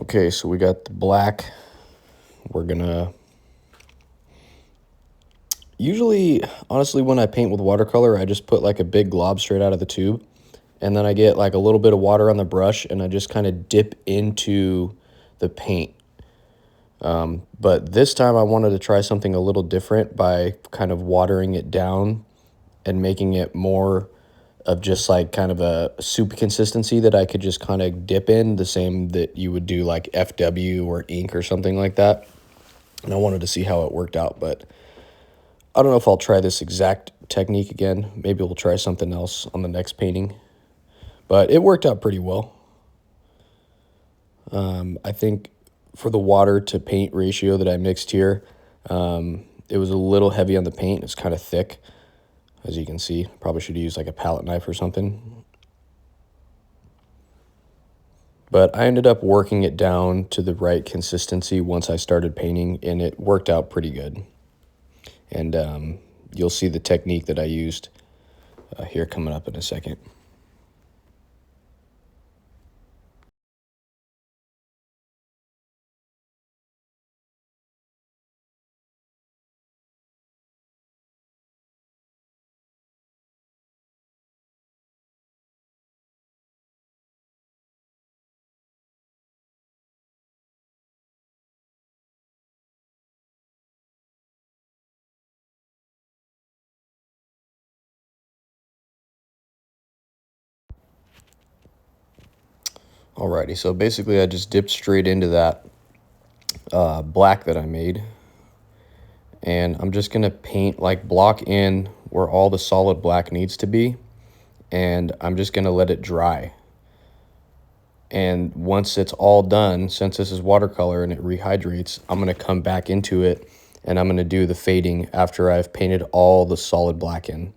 Okay, so we got the black. We're gonna usually, honestly, when I paint with watercolor, I just put like a big glob straight out of the tube, and then I get like a little bit of water on the brush, and I just kind of dip into the paint. But this time I wanted to try something a little different by kind of watering it down and making it more of just like kind of a soup consistency that I could just kind of dip in, the same that you would do like FW or ink or something like that. And I wanted to see how it worked out, but I don't know if I'll try this exact technique again. Maybe we'll try something else on the next painting, but it worked out pretty well. I think for the water to paint ratio that I mixed here, it was a little heavy on the paint. It's kind of thick, as you can see. Probably should use like a palette knife or something. But I ended up working it down to the right consistency once I started painting, and it worked out pretty good. And you'll see the technique that I used here coming up in a second. Alrighty, so basically I just dipped straight into that black that I made, and I'm just gonna paint, like, block in where all the solid black needs to be, and I'm just gonna let it dry. And once it's all done, since this is watercolor and it rehydrates, I'm gonna come back into it and I'm gonna do the fading after I've painted all the solid black in.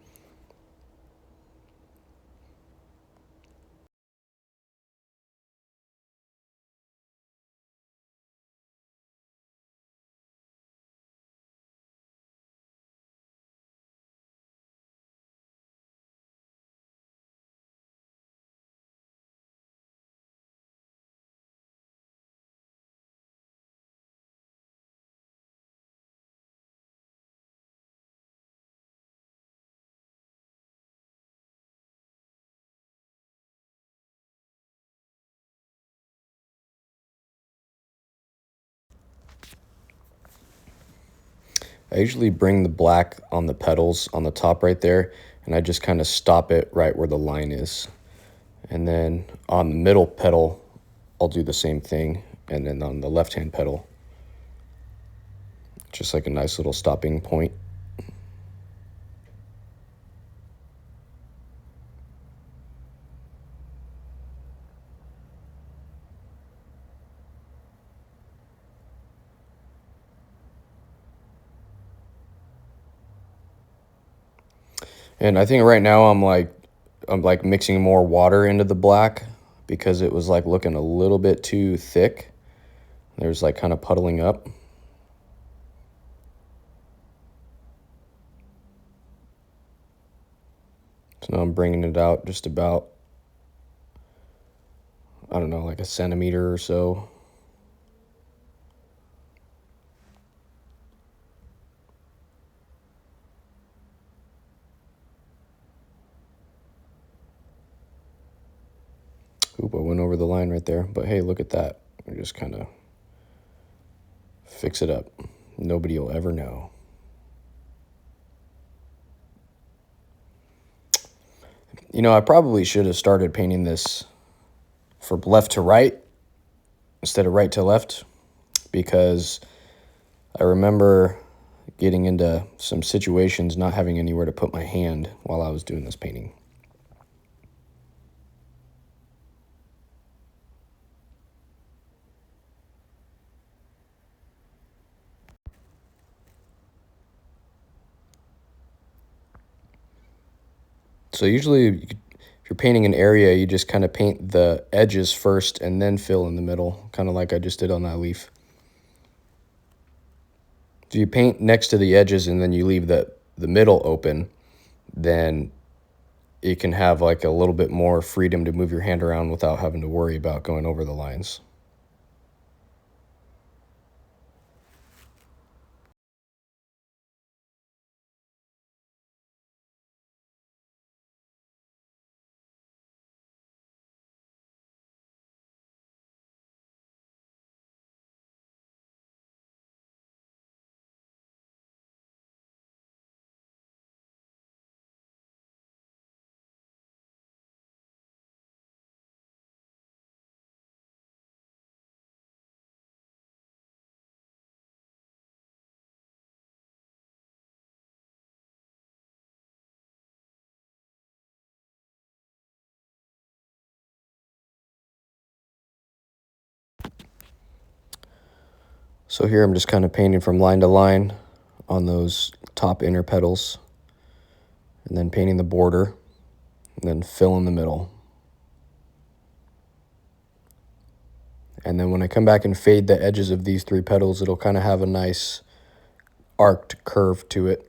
I usually bring the black on the petals on the top right there, and I just kind of stop it right where the line is. And then on the middle petal, I'll do the same thing. And then on the left-hand petal, just like a nice little stopping point. And I think right now I'm like mixing more water into the black because it was like looking a little bit too thick. There's like kind of puddling up. So now I'm bringing it out just about, I don't know, like a centimeter or so. Oop, I went over the line right there. But hey, look at that. We just kind of fix it up. Nobody will ever know. You know, I probably should have started painting this for left to right instead of right to left, because I remember getting into some situations not having anywhere to put my hand while I was doing this painting. So usually if you're painting an area, you just kind of paint the edges first and then fill in the middle, kind of like I just did on that leaf. So you paint next to the edges and then you leave the middle open, then you can have like a little bit more freedom to move your hand around without having to worry about going over the lines. So here I'm just kind of painting from line to line on those top inner petals, and then painting the border, and then fill in the middle. And then when I come back and fade the edges of these 3 petals, it'll kind of have a nice arced curve to it.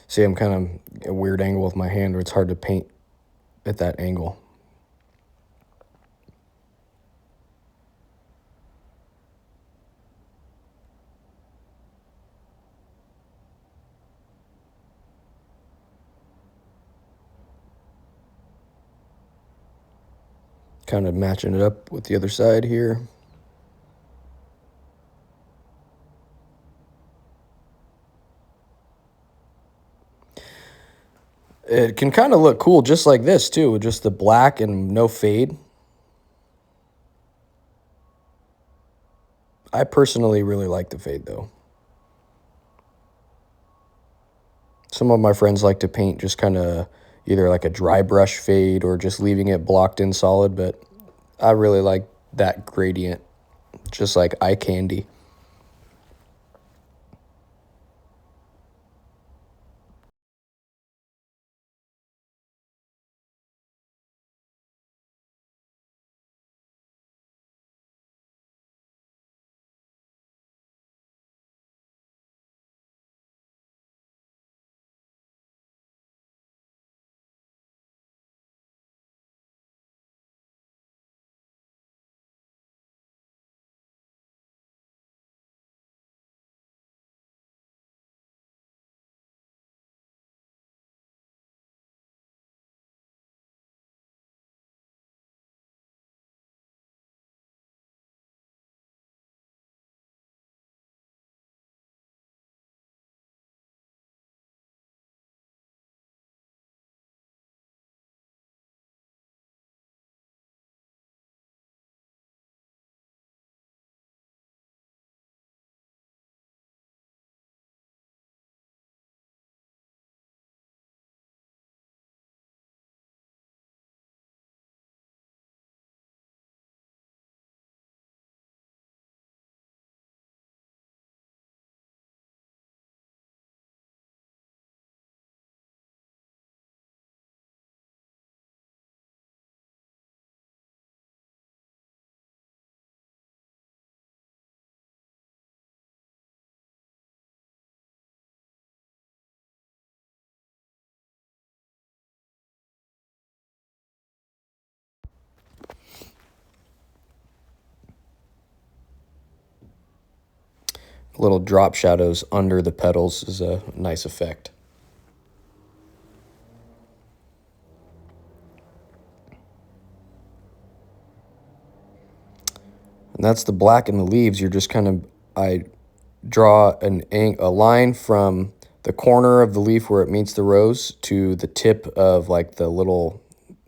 See, I'm kind of a weird angle with my hand where it's hard to paint at that angle. Kind of matching it up with the other side here. It can kind of look cool just like this too, with just the black and no fade. I personally really like the fade though. Some of my friends like to paint just kind of either like a dry brush fade or just leaving it blocked in solid, but I really like that gradient, just like eye candy. Little drop shadows under the petals is a nice effect. And that's the black in the leaves. You're just kind of, I draw a line from the corner of the leaf where it meets the rose to the tip of like the little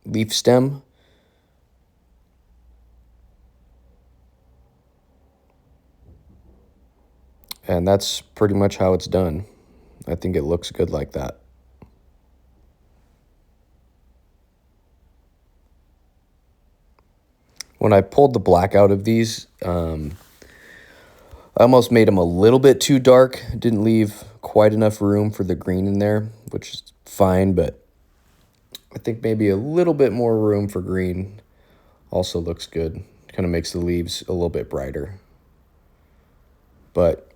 leaf stem. And that's pretty much how it's done. I think it looks good like that. When I pulled the black out of these, I almost made them a little bit too dark. Didn't leave quite enough room for the green in there, which is fine, but I think maybe a little bit more room for green also looks good. Kind of makes the leaves a little bit brighter. But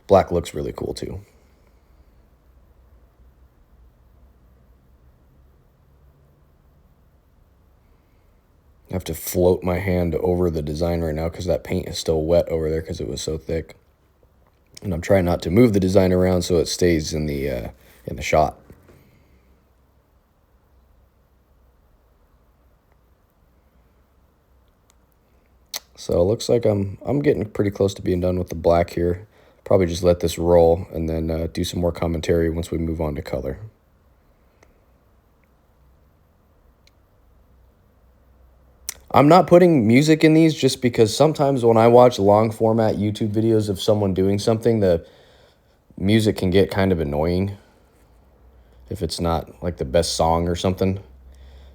black looks really cool too. I have to float my hand over the design right now because that paint is still wet over there because it was so thick. And I'm trying not to move the design around so it stays in the shot. So it looks like I'm getting pretty close to being done with the black here. Probably just let this roll and then do some more commentary once we move on to color. I'm not putting music in these just because sometimes when I watch long format YouTube videos of someone doing something, the music can get kind of annoying. if it's not like the best song or something.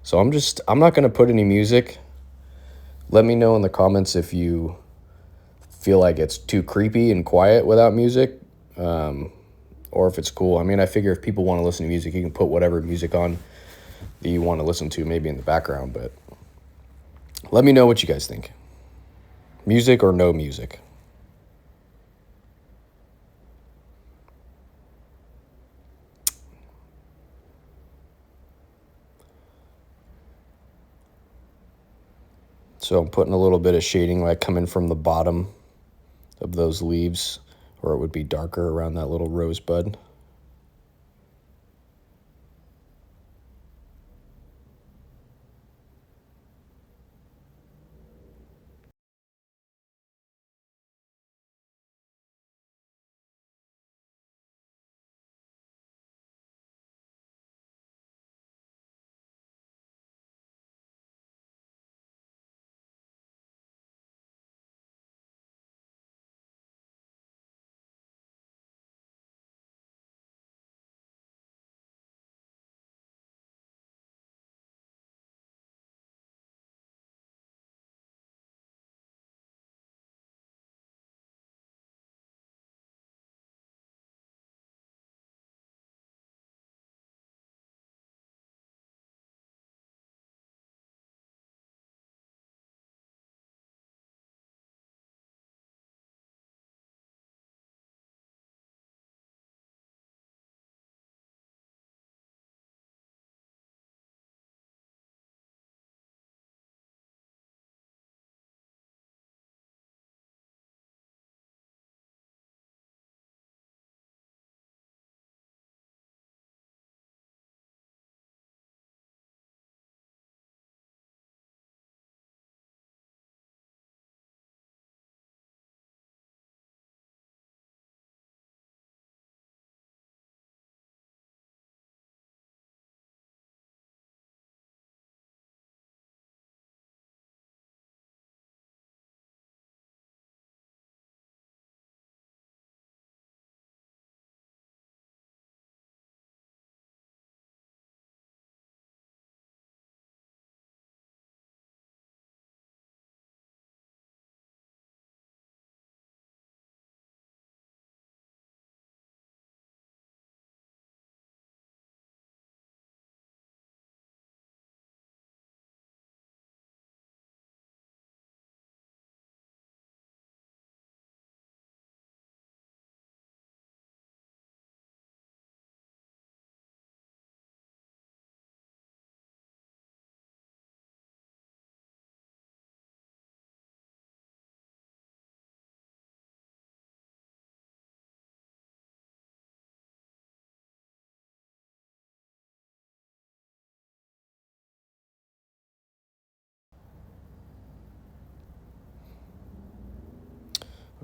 So I'm not going to put any music. Let me know in the comments if you feel like it's too creepy and quiet without music, or if it's cool. I mean, I figure if people want to listen to music, you can put whatever music on that you want to listen to, maybe in the background, but let me know what you guys think. Music or no music? So I'm putting a little bit of shading like coming from the bottom of those leaves, or it would be darker around that little rosebud.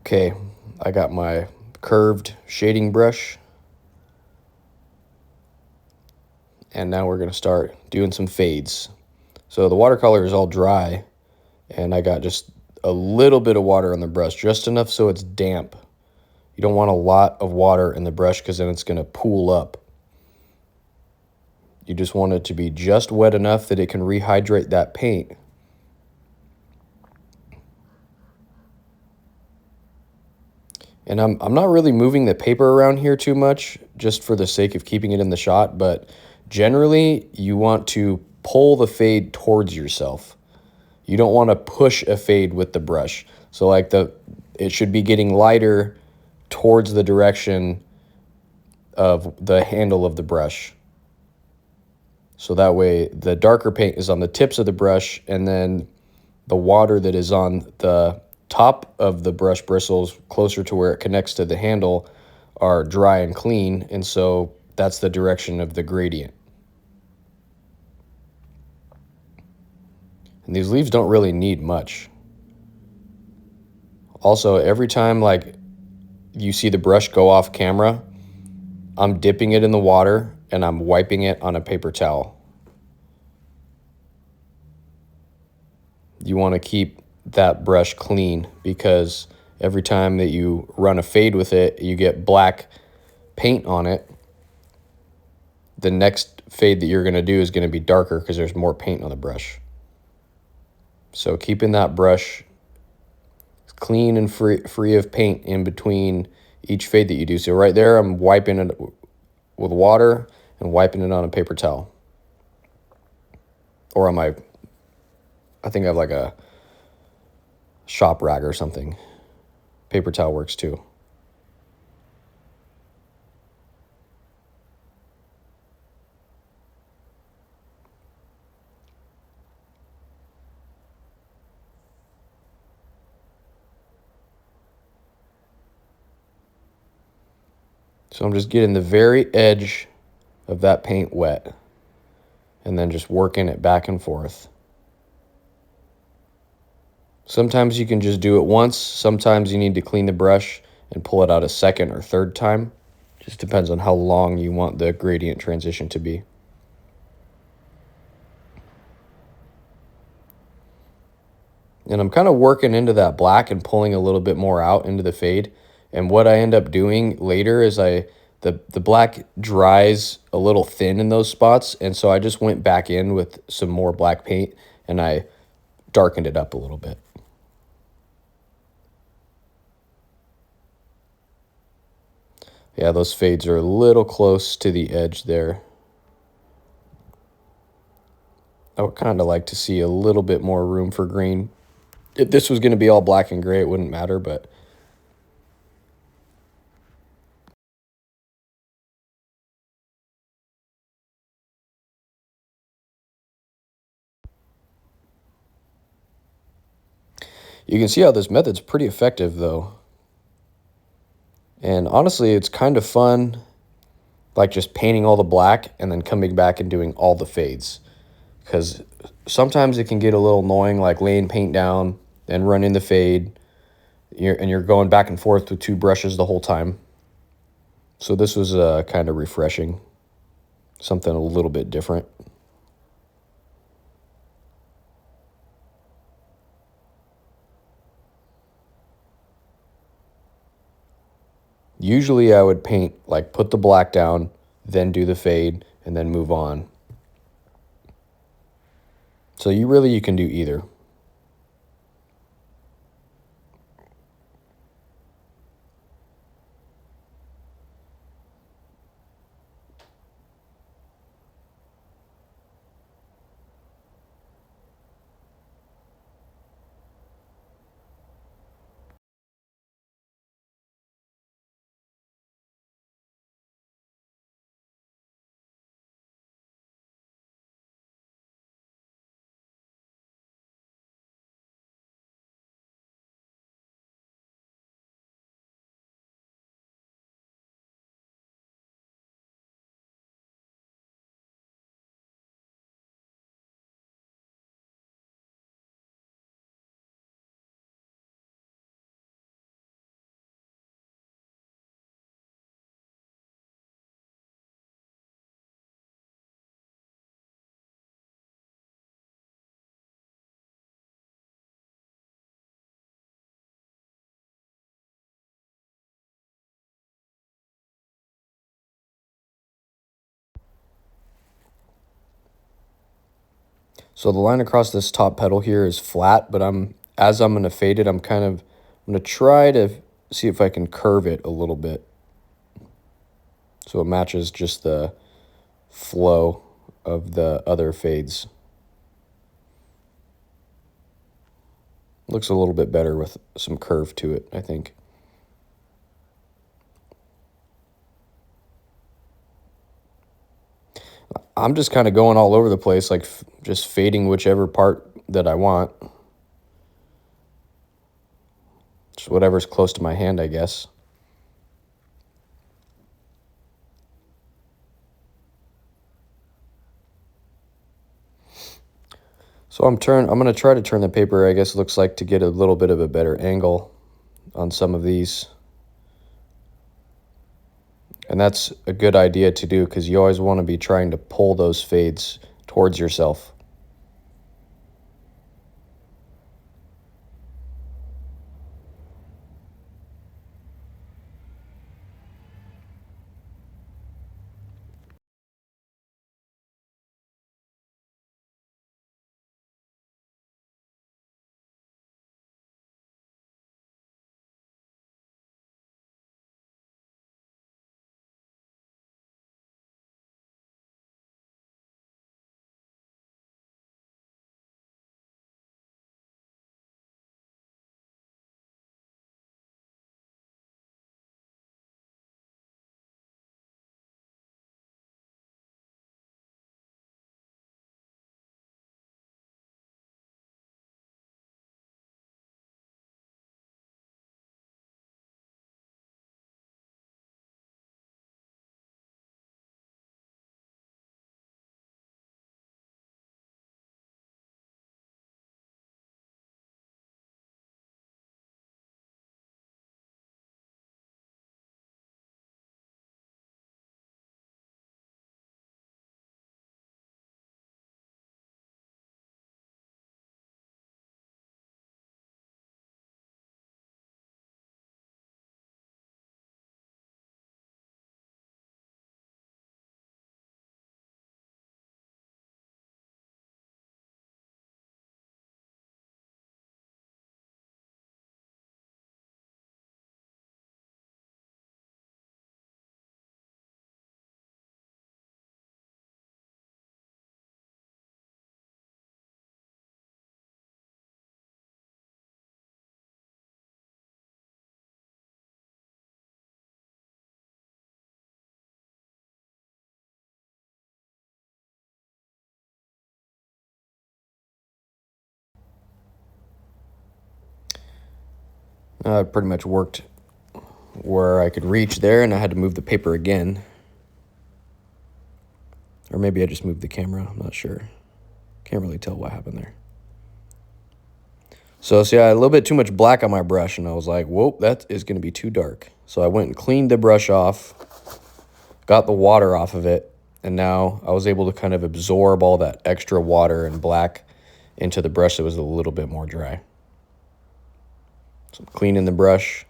Okay, I got my curved shading brush, and now we're going to start doing some fades. So the watercolor is all dry, and I got just a little bit of water on the brush, just enough so it's damp. You don't want a lot of water in the brush because then it's going to pool up. You just want it to be just wet enough that it can rehydrate that paint. And I'm not really moving the paper around here too much, just for the sake of keeping it in the shot, but generally you want to pull the fade towards yourself. You don't want to push a fade with the brush. So like it should be getting lighter towards the direction of the handle of the brush. So that way the darker paint is on the tips of the brush, and then the water that is on the top of the brush bristles closer to where it connects to the handle are dry and clean, and so that's the direction of the gradient. And these leaves don't really need much. Also, every time like you see the brush go off camera, I'm dipping it in the water and I'm wiping it on a paper towel. You want to keep that brush clean because every time that you run a fade with it, you get black paint on it the next fade that you're going to do is going to be darker because there's more paint on the brush. So keeping that brush clean and free of paint in between each fade that you do. So right there, I'm wiping it with water and wiping it on a paper towel. Or on my, I think I have like a shop rag or something. Paper towel works too. So I'm just getting the very edge of that paint wet and then just working it back and forth. Sometimes you can just do it once. Sometimes you need to clean the brush and pull it out a second or third time. Just depends on how long you want the gradient transition to be. And I'm kind of working into that black and pulling a little bit more out into the fade. And what I end up doing later is the black dries a little thin in those spots. And so I just went back in with some more black paint and I darkened it up a little bit. Yeah, those fades are a little close to the edge there. I would kind of like to see a little bit more room for green. If this was going to be all black and gray, it wouldn't matter, but you can see how this method's pretty effective, though. And honestly, it's kind of fun, like just painting all the black and then coming back and doing all the fades. Because sometimes it can get a little annoying, like laying paint down and running the fade. You're going back and forth with two brushes the whole time. So this was kind of refreshing. Something a little bit different. Usually I would paint, like put the black down, then do the fade, and then move on. So you can do either. So the line across this top petal here is flat, but as I'm going to fade it, I'm going to try to see if I can curve it a little bit. So it matches just the flow of the other fades. Looks a little bit better with some curve to it, I think. I'm just kind of going all over the place, like just fading whichever part that I want. Just whatever's close to my hand, I guess. So I'm going to try to turn the paper, I guess it looks like, to get a little bit of a better angle on some of these. And that's a good idea to do because you always want to be trying to pull those fades towards yourself. It pretty much worked where I could reach there, and I had to move the paper again. Or maybe I just moved the camera, I'm not sure. Can't really tell what happened there. So see, I had a little bit too much black on my brush, and I was like, whoa, that is going to be too dark. So I went and cleaned the brush off, got the water off of it, and now I was able to kind of absorb all that extra water and black into the brush that was a little bit more dry. So I'm cleaning the brush.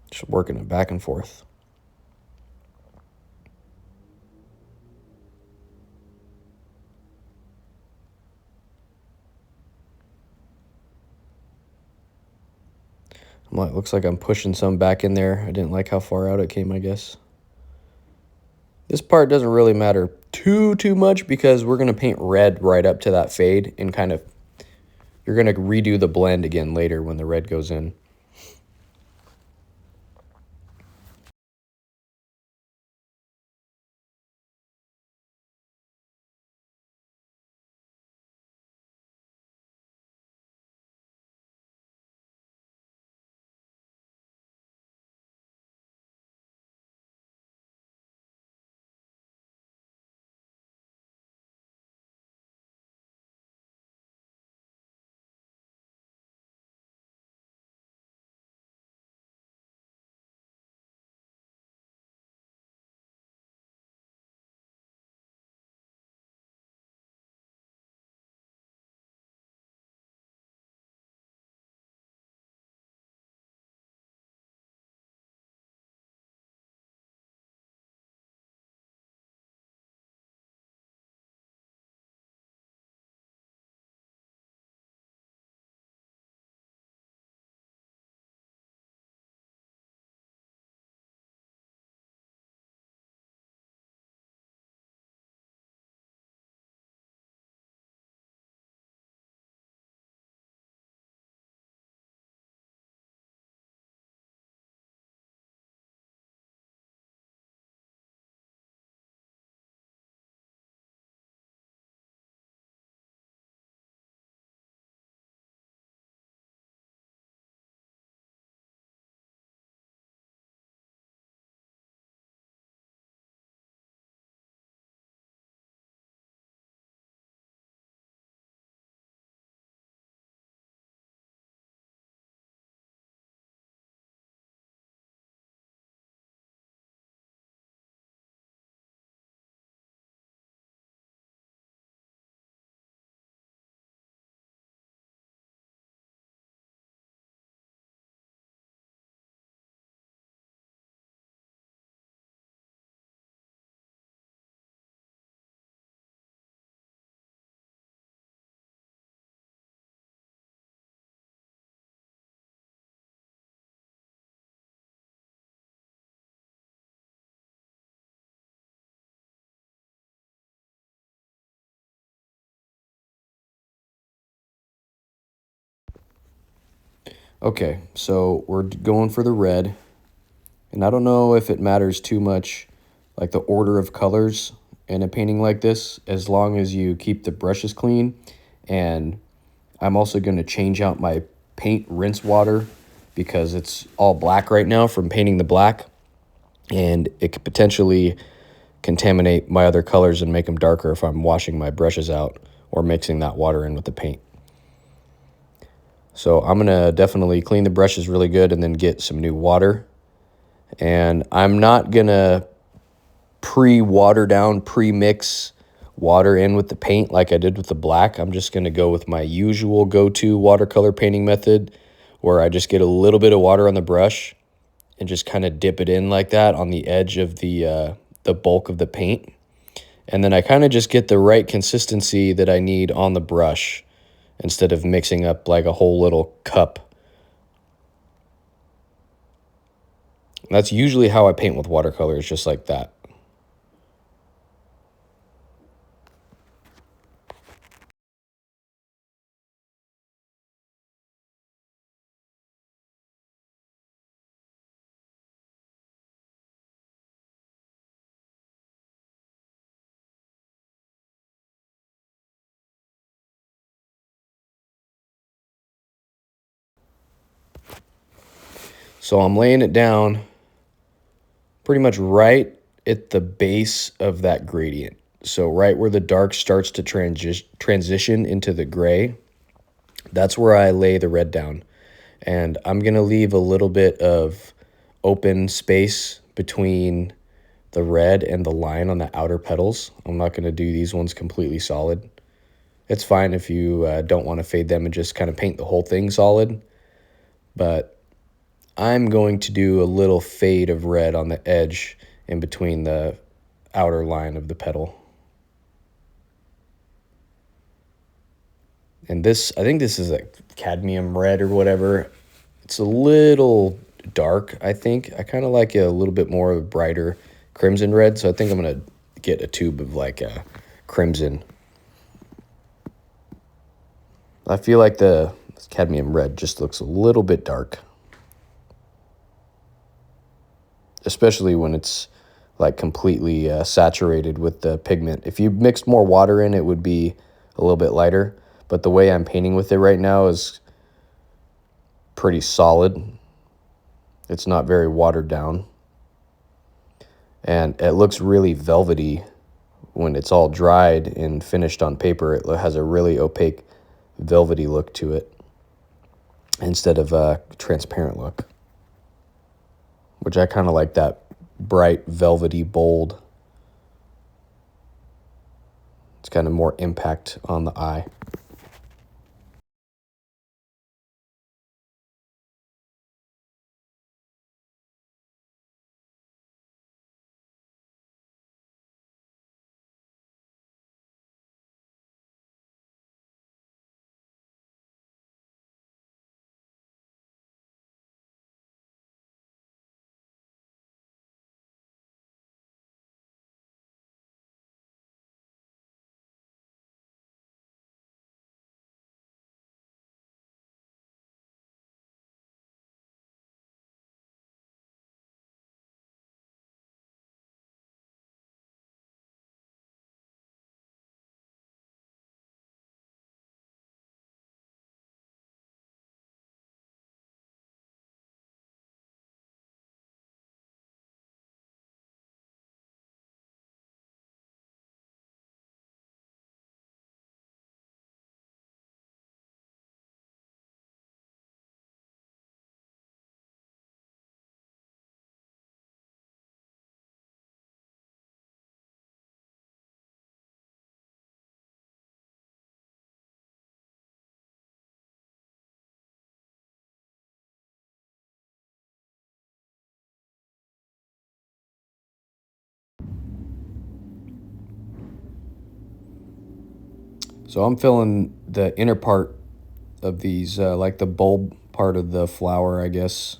Just working it back and forth. I'm like, looks like I'm pushing some back in there. I didn't like how far out it came, I guess. This part doesn't really matter too much because we're going to paint red right up to that fade and kind of, you're going to redo the blend again later when the red goes in. Okay, so we're going for the red. And I don't know if it matters too much, like the order of colors in a painting like this, as long as you keep the brushes clean. And I'm also going to change out my paint rinse water because it's all black right now from painting the black. And it could potentially contaminate my other colors and make them darker if I'm washing my brushes out or mixing that water in with the paint. So I'm going to definitely clean the brushes really good and then get some new water. And I'm not going to pre-water down, pre-mix water in with the paint like I did with the black. I'm just going to go with my usual go-to watercolor painting method where I just get a little bit of water on the brush and just kind of dip it in like that on the edge of the bulk of the paint. And then I kind of just get the right consistency that I need on the brush instead of mixing up like a whole little cup. That's usually how I paint with watercolors, just like that. So I'm laying it down pretty much right at the base of that gradient. So right where the dark starts to transition into the gray, that's where I lay the red down. And I'm going to leave a little bit of open space between the red and the line on the outer petals. I'm not going to do these ones completely solid. It's fine if you don't want to fade them and just kind of paint the whole thing solid. But I'm going to do a little fade of red on the edge in between the outer line of the petal. And this, I think this is like cadmium red or whatever. It's a little dark, I think. I kind of like a little bit more of a brighter crimson red, so I think I'm going to get a tube of like a crimson. I feel like the cadmium red just looks a little bit dark, especially when it's like completely saturated with the pigment. If you mixed more water in, it would be a little bit lighter, but the way I'm painting with it right now is pretty solid. It's not very watered down, and it looks really velvety when it's all dried and finished on paper. It has a really opaque, velvety look to it instead of a transparent look, which I kind of like that bright, velvety, bold. It's kind of more impact on the eye. So I'm filling the inner part of these, like the bulb part of the flower, I guess.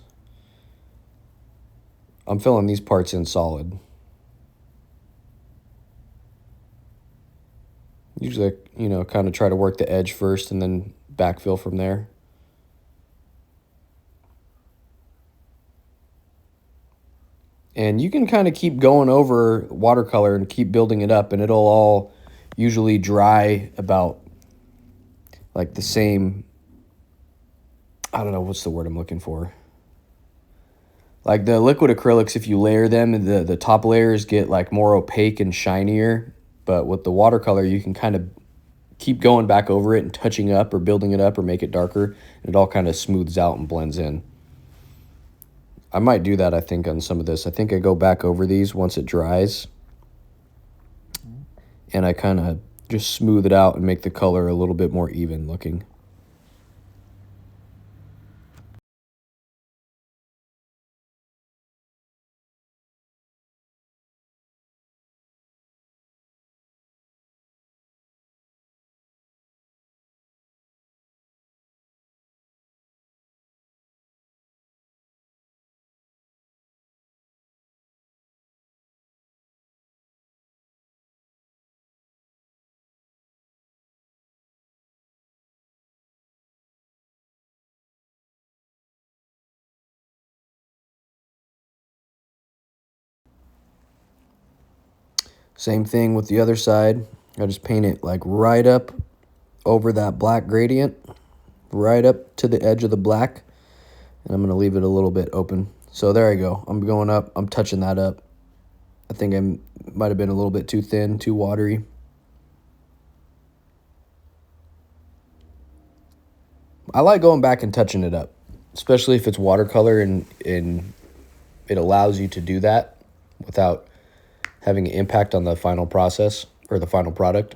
I'm filling these parts in solid. Usually, kind of try to work the edge first and then backfill from there. And you can kind of keep going over watercolor and keep building it up, and it'll all usually dry about like the same, I don't know, what's the word I'm looking for? Like the liquid acrylics, if you layer them, the top layers get like more opaque and shinier. But with the watercolor, you can kind of keep going back over it and touching up or building it up or make it darker. And it all kind of smooths out and blends in. I might do that, I think, on some of this. I think I go back over these once it dries. And I kind of just smooth it out and make the color a little bit more even looking. Same thing with the other side. I just paint it like right up over that black gradient, right up to the edge of the black. And I'm going to leave it a little bit open. So there I go. I'm going up. I'm touching that up. I think I might have been a little bit too thin, too watery. I like going back and touching it up, especially if it's watercolor and it allows you to do that without having an impact on the final process or the final product.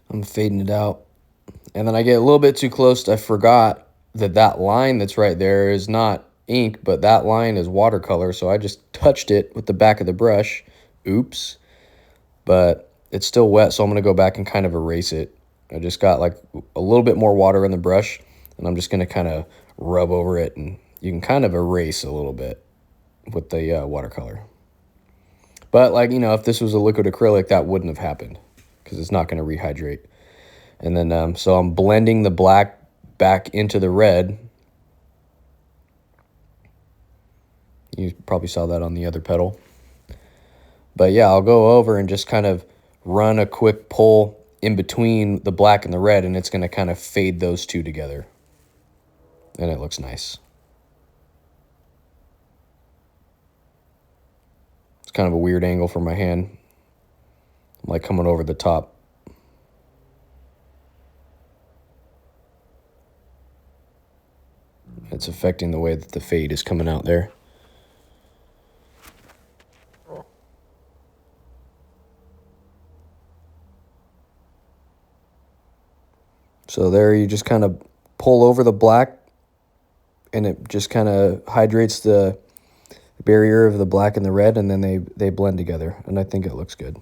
I'm fading it out. And then I get a little bit too close. I forgot that that line that's right there is not ink, but that line is watercolor. So I just touched it with the back of the brush. Oops. But it's still wet, so I'm going to go back and kind of erase it. I just got like a little bit more water in the brush, and I'm just going to kind of rub over it, and you can kind of erase a little bit with the watercolor. But like, you know, if this was a liquid acrylic, that wouldn't have happened because it's not going to rehydrate. And then, so I'm blending the black back into the red. You probably saw that on the other pedal. But yeah, I'll go over and just kind of run a quick pull in between the black and the red, and it's going to kind of fade those two together. And it looks nice. It's kind of a weird angle for my hand. I'm like coming over the top. It's affecting the way that the fade is coming out there. So there you just kind of pull over the black and it just kind of hydrates the barrier of the black and the red, and then they blend together, and I think it looks good.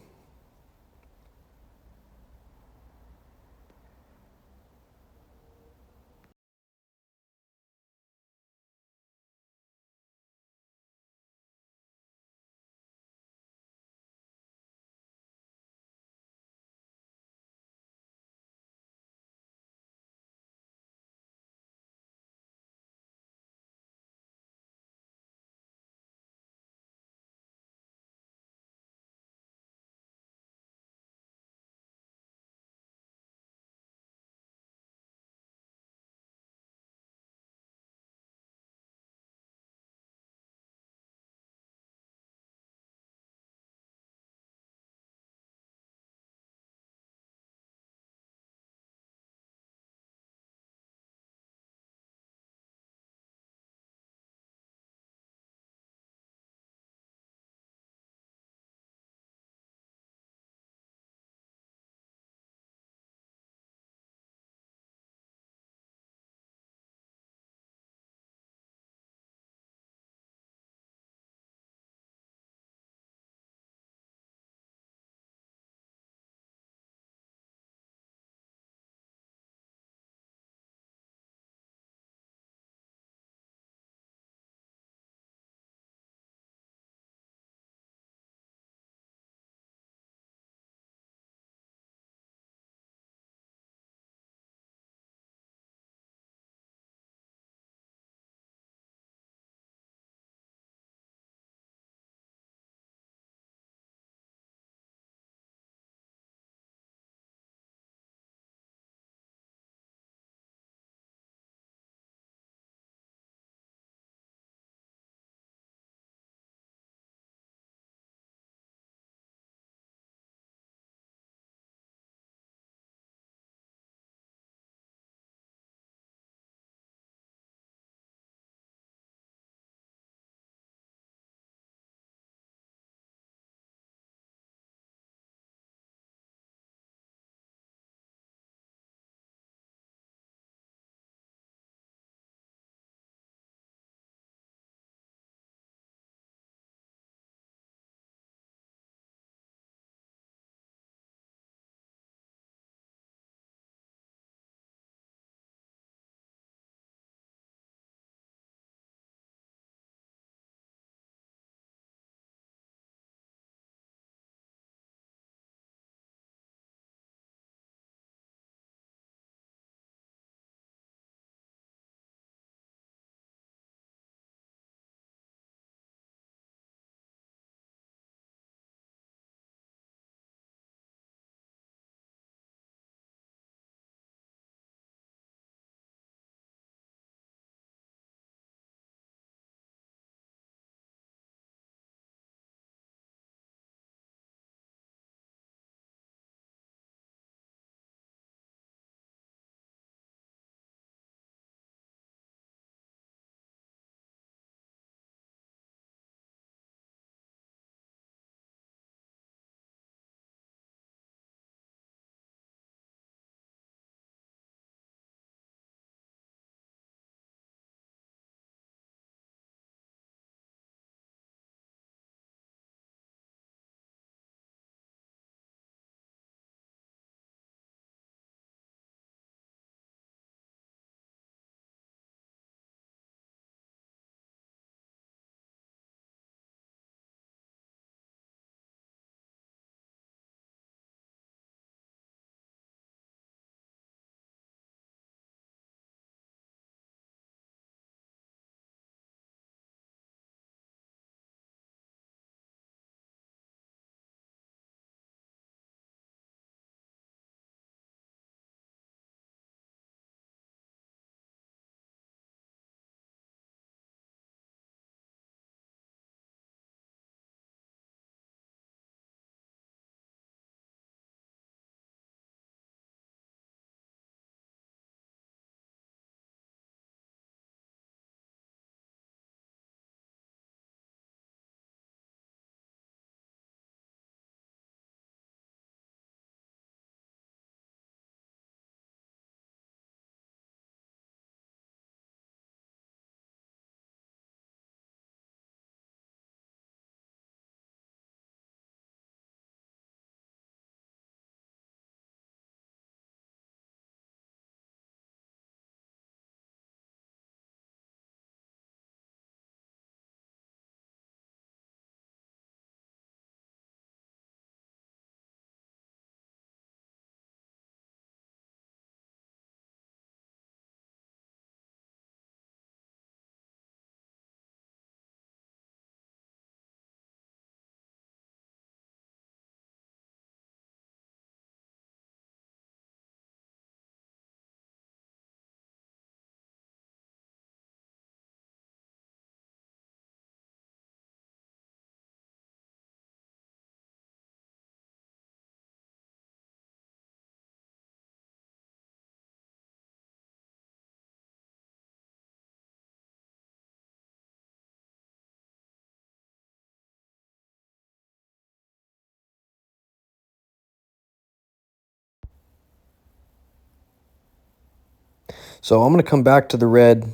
So I'm going to come back to the red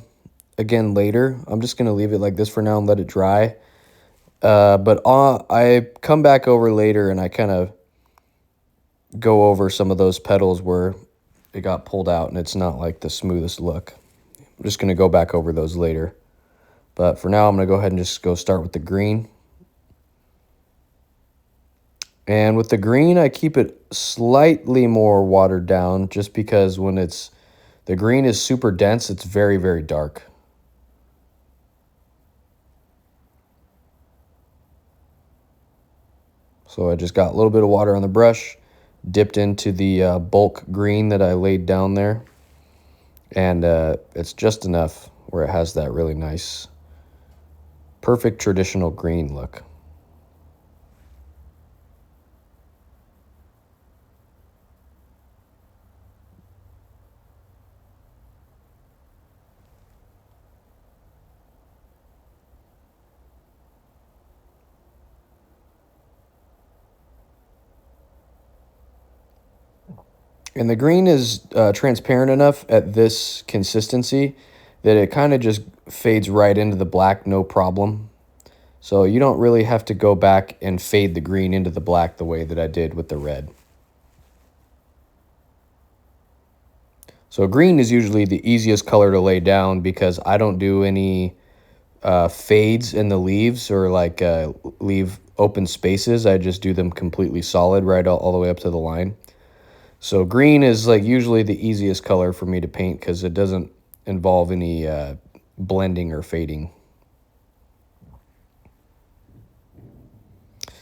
again later. I'm just going to leave it like this for now and let it dry. But I come back over later and I kind of go over some of those petals where it got pulled out and it's not like the smoothest look. I'm just going to go back over those later. But for now, I'm going to go ahead and just go start with the green. And with the green, I keep it slightly more watered down just because when the green is super dense, it's very, very dark. So I just got a little bit of water on the brush, dipped into the bulk green that I laid down there. And it's just enough where it has that really nice, perfect traditional green look. And the green is transparent enough at this consistency that it kind of just fades right into the black, no problem. So you don't really have to go back and fade the green into the black the way that I did with the red. So green is usually the easiest color to lay down because I don't do any fades in the leaves or like leave open spaces. I just do them completely solid right all the way up to the line. So green is like usually the easiest color for me to paint because it doesn't involve any blending or fading.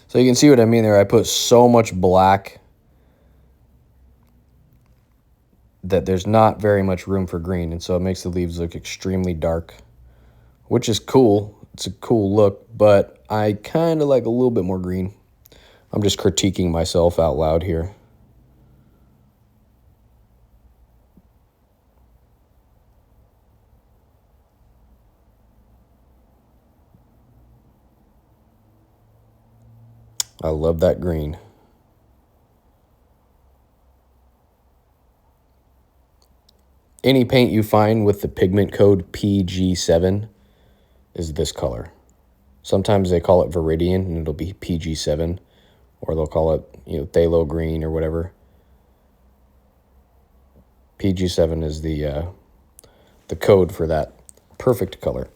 So you can see what I mean there. I put so much black that there's not very much room for green, and so it makes the leaves look extremely dark, which is cool. It's a cool look, but I kind of like a little bit more green. I'm just critiquing myself out loud here. I love that green. Any paint you find with the pigment code PG7 is this color. Sometimes they call it Viridian and it'll be PG7, or they'll call it, phthalo green or whatever. PG7 is the code for that perfect color.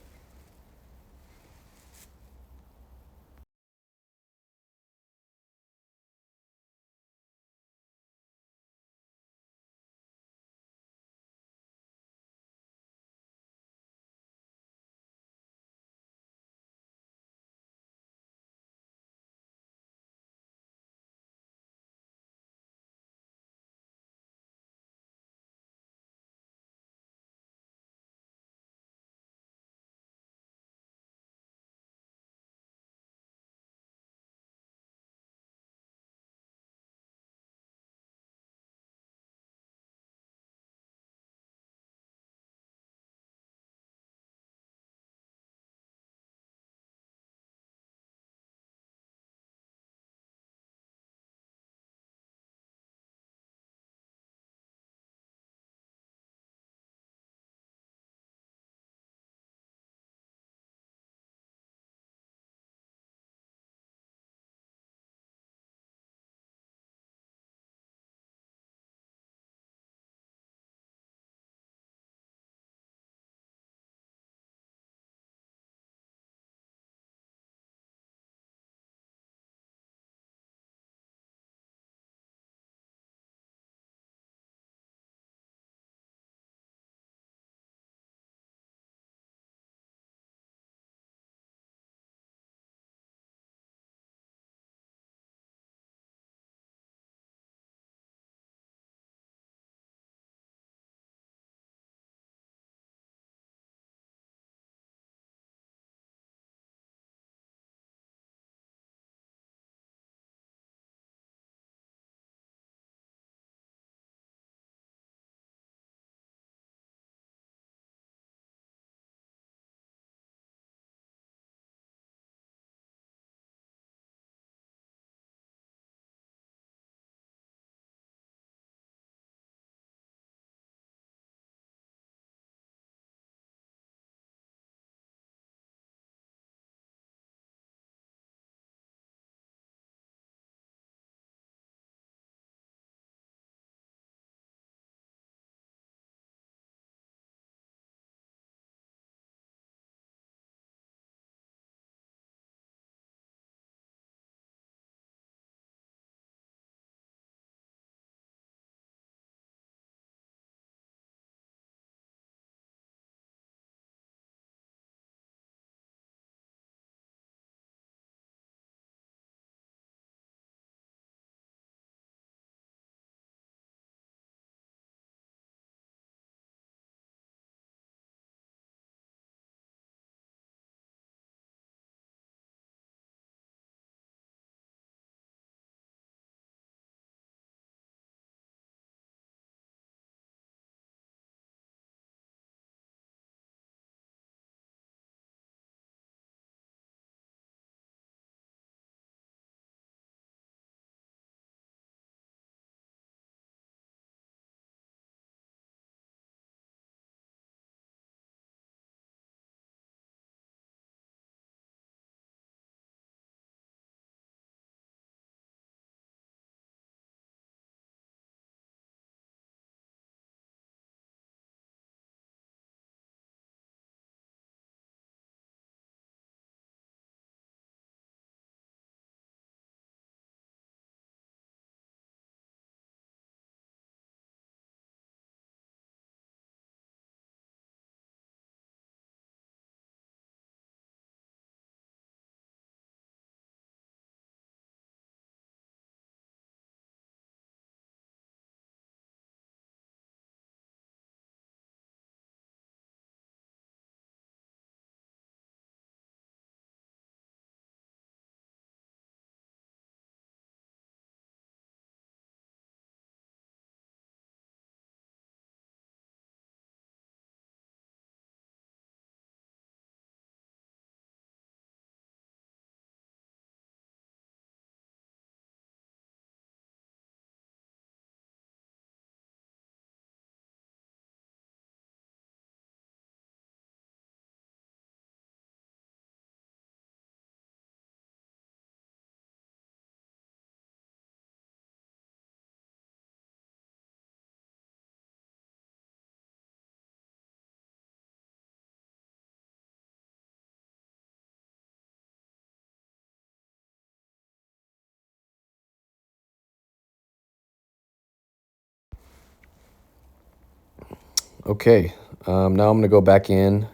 Okay, now I'm gonna go back in.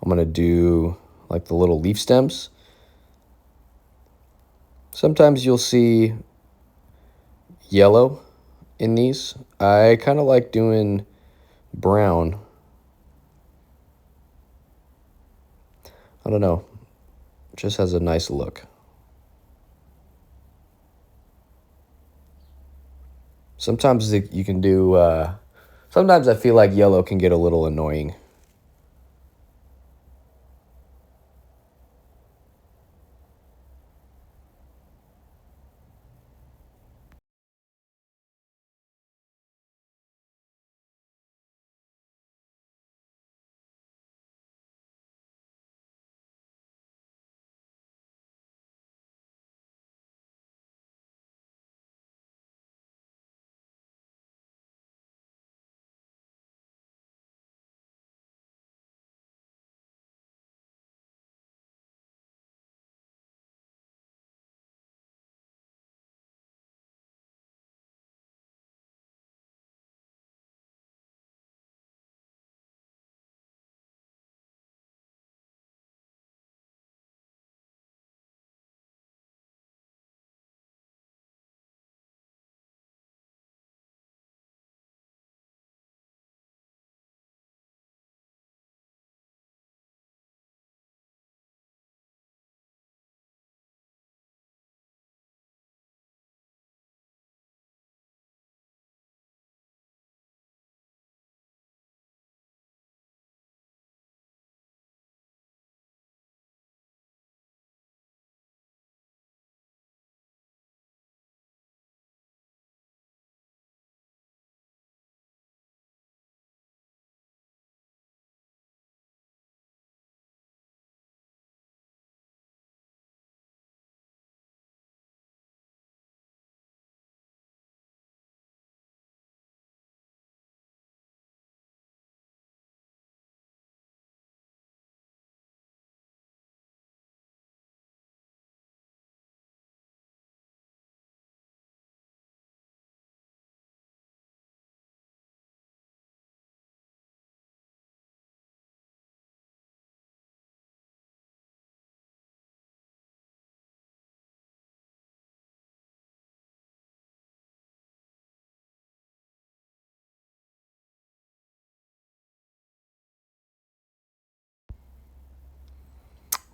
I'm gonna do like the little leaf stems. Sometimes you'll see yellow in these. I kind of like doing brown. I don't know, it just has a nice look. Sometimes you can do, sometimes I feel like yellow can get a little annoying.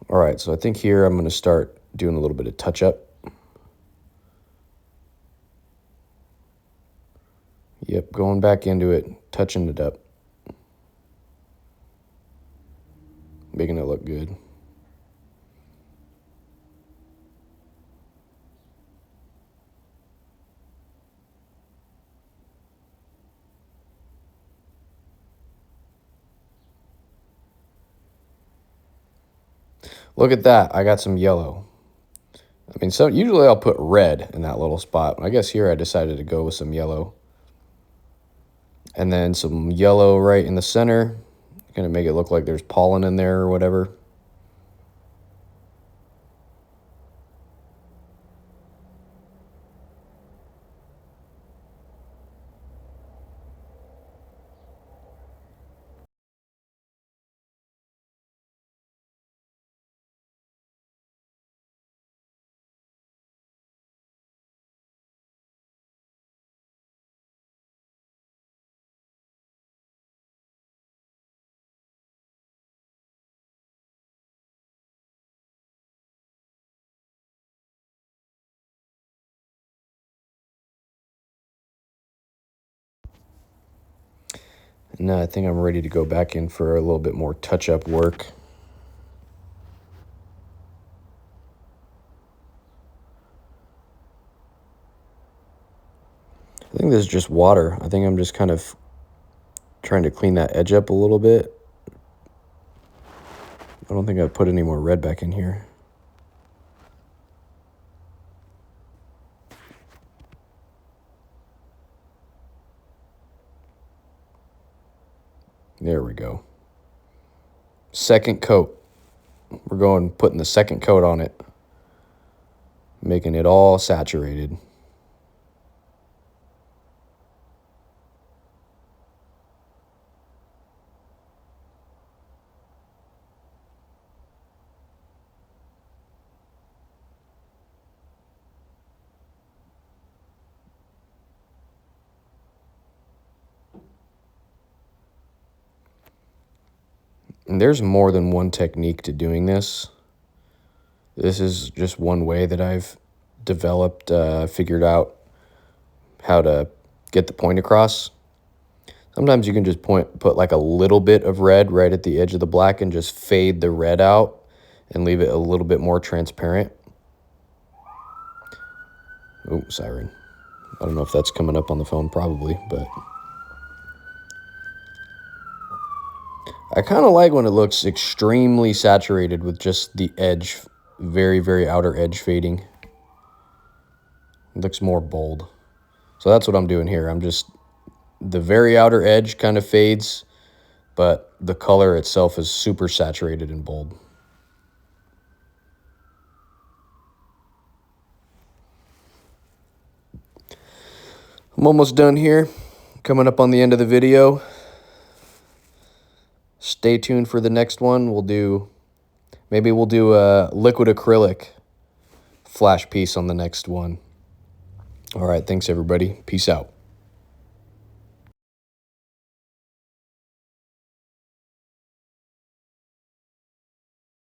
All right, so I think here I'm gonna start doing a little bit of touch up. Yep, going back into it, touching it up, making it look good. Look at that, I got some yellow. I mean, so usually I'll put red in that little spot. I guess here I decided to go with some yellow. And then some yellow right in the center. Gonna make it look like there's pollen in there or whatever. And now I think I'm ready to go back in for a little bit more touch-up work. I think this is just water. I think I'm just kind of trying to clean that edge up a little bit. I don't think I've put any more red back in here. There we go. Second coat. We're going, putting the second coat on it, making it all saturated. And there's more than one technique to doing this. This is just one way that I've developed, figured out how to get the point across. Sometimes you can just put like a little bit of red right at the edge of the black and just fade the red out and leave it a little bit more transparent. Oh, siren. I don't know if that's coming up on the phone, probably, but I kind of like when it looks extremely saturated with just the edge, very, very outer edge fading. It looks more bold. So that's what I'm doing here. The very outer edge kind of fades, but the color itself is super saturated and bold. I'm almost done here. Coming up on the end of the video. Stay tuned for the next one. Maybe we'll do a liquid acrylic flash piece on the next one. All right, thanks everybody. Peace out.